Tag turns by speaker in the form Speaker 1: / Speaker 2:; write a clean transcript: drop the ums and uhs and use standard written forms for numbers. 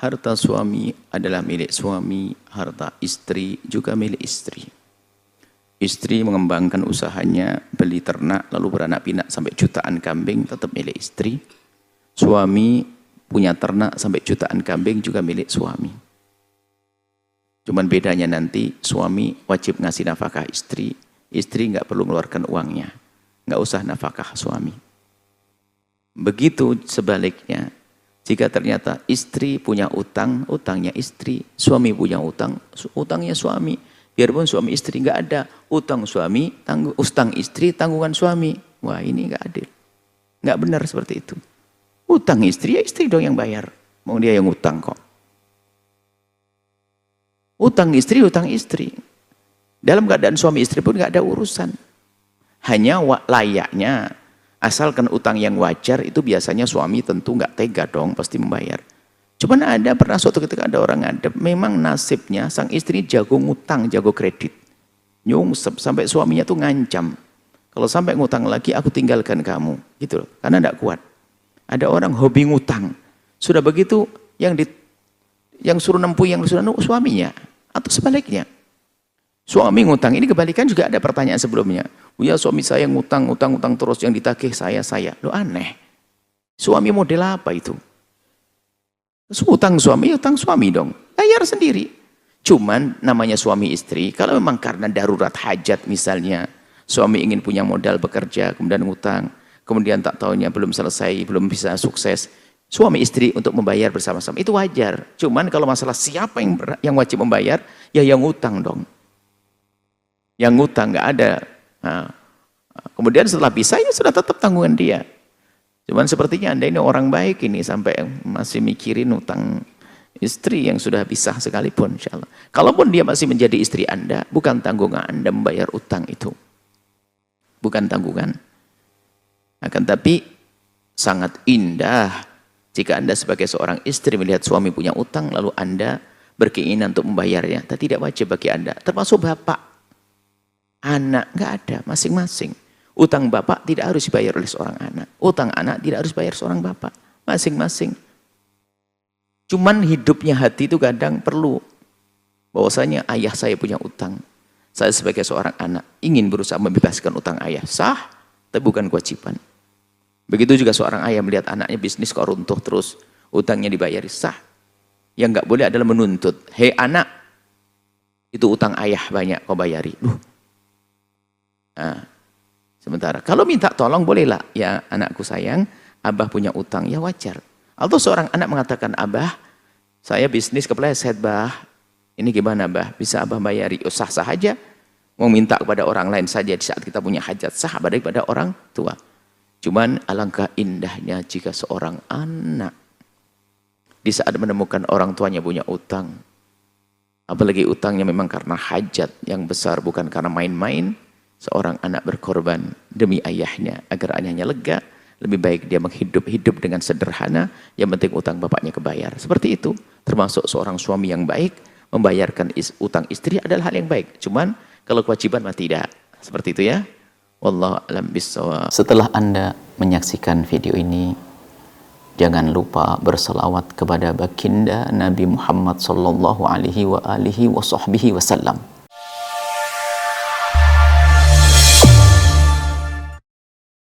Speaker 1: Harta suami adalah milik suami, harta istri juga milik istri. Istri mengembangkan usahanya, beli ternak, lalu beranak pinak sampai jutaan kambing, tetap milik istri. Suami punya ternak sampai jutaan kambing juga milik suami. Cuman bedanya nanti suami wajib ngasih nafkah istri, istri nggak perlu mengeluarkan uangnya, nggak usah nafkah suami. Begitu sebaliknya. Jika ternyata istri punya utang, utangnya istri, suami punya utang, utangnya suami. Biarpun suami istri nggak ada, utang suami, utang istri, tanggungan suami. Wah, ini nggak adil, nggak benar seperti itu. Utang istri, ya istri dong yang bayar. Mau dia yang utang kok. Utang istri. Dalam keadaan suami istri pun nggak ada urusan. Hanya layaknya. Asalkan utang yang wajar itu biasanya suami tentu nggak tega dong, pasti membayar. Cuman pernah suatu ketika ada orang ngadep, memang nasibnya sang istri jago ngutang, jago kredit. Nyungsep, sampai suaminya tuh ngancam. Kalau sampai ngutang lagi aku tinggalkan kamu, gitu loh. Karena nggak kuat. Ada orang hobi ngutang. Sudah begitu yang suruh nempuh yang sudah suaminya. Atau sebaliknya. Suami ngutang, ini kebalikan juga ada pertanyaan sebelumnya. Ya suami saya ngutang terus, yang ditagih saya. Loh aneh. Suami model apa itu? Utang suami dong. Bayar sendiri. Cuman namanya suami istri, kalau memang karena darurat hajat misalnya, suami ingin punya modal bekerja, kemudian ngutang, kemudian tak taunya belum selesai, belum bisa sukses, suami istri untuk membayar bersama-sama, itu wajar. Cuman kalau masalah siapa yang wajib membayar, ya yang ngutang dong. Yang ngutang nggak ada. Nah, kemudian setelah bisa ya sudah tetap tanggungan dia. Cuman sepertinya Anda ini orang baik ini sampai masih mikirin utang istri yang sudah bisa sekalipun, insyaallah. Kalaupun dia masih menjadi istri Anda, bukan tanggungan Anda membayar utang itu. Bukan tanggungan. Akan tapi sangat indah jika Anda sebagai seorang istri melihat suami punya utang lalu Anda berkeinginan untuk membayarnya. Tapi tidak wajib bagi Anda, termasuk bapak. Anak nggak ada, masing-masing. Utang bapak tidak harus dibayar oleh seorang anak. Utang anak tidak harus bayar seorang bapak. Masing-masing. Cuman hidupnya hati itu kadang perlu. Bahwasanya ayah saya punya utang. Saya sebagai seorang anak ingin berusaha membebaskan utang ayah. Sah, tapi bukan kewajiban. Begitu juga seorang ayah melihat anaknya bisnis kok runtuh terus. Utangnya dibayari, sah. Yang nggak boleh adalah menuntut. Hei anak, itu utang ayah banyak kau bayari. Nah, sementara kalau minta tolong bolehlah, ya anakku sayang, abah punya utang, ya wajar. Atau seorang anak mengatakan, abah saya bisnis kepleset bah, ini gimana bah, bisa abah bayari? Oh, sah-sah aja. Mau minta kepada orang lain saja di saat kita punya hajat, sah daripada orang tua. Cuman alangkah indahnya jika seorang anak di saat menemukan orang tuanya punya utang, apalagi utangnya memang karena hajat yang besar, bukan karena main-main. Seorang anak berkorban demi ayahnya agar ayahnya lega, lebih baik dia hidup dengan sederhana, yang penting utang bapaknya kebayar. Seperti itu, termasuk seorang suami yang baik, membayarkan utang istri adalah hal yang baik. Cuman kalau kewajiban mah tidak. Seperti itu ya. Wallahu a'lam bishawab. Setelah Anda menyaksikan video ini, jangan lupa berselawat kepada baginda Nabi Muhammad sallallahu alaihi wa alihi wa sahbihi wasallam.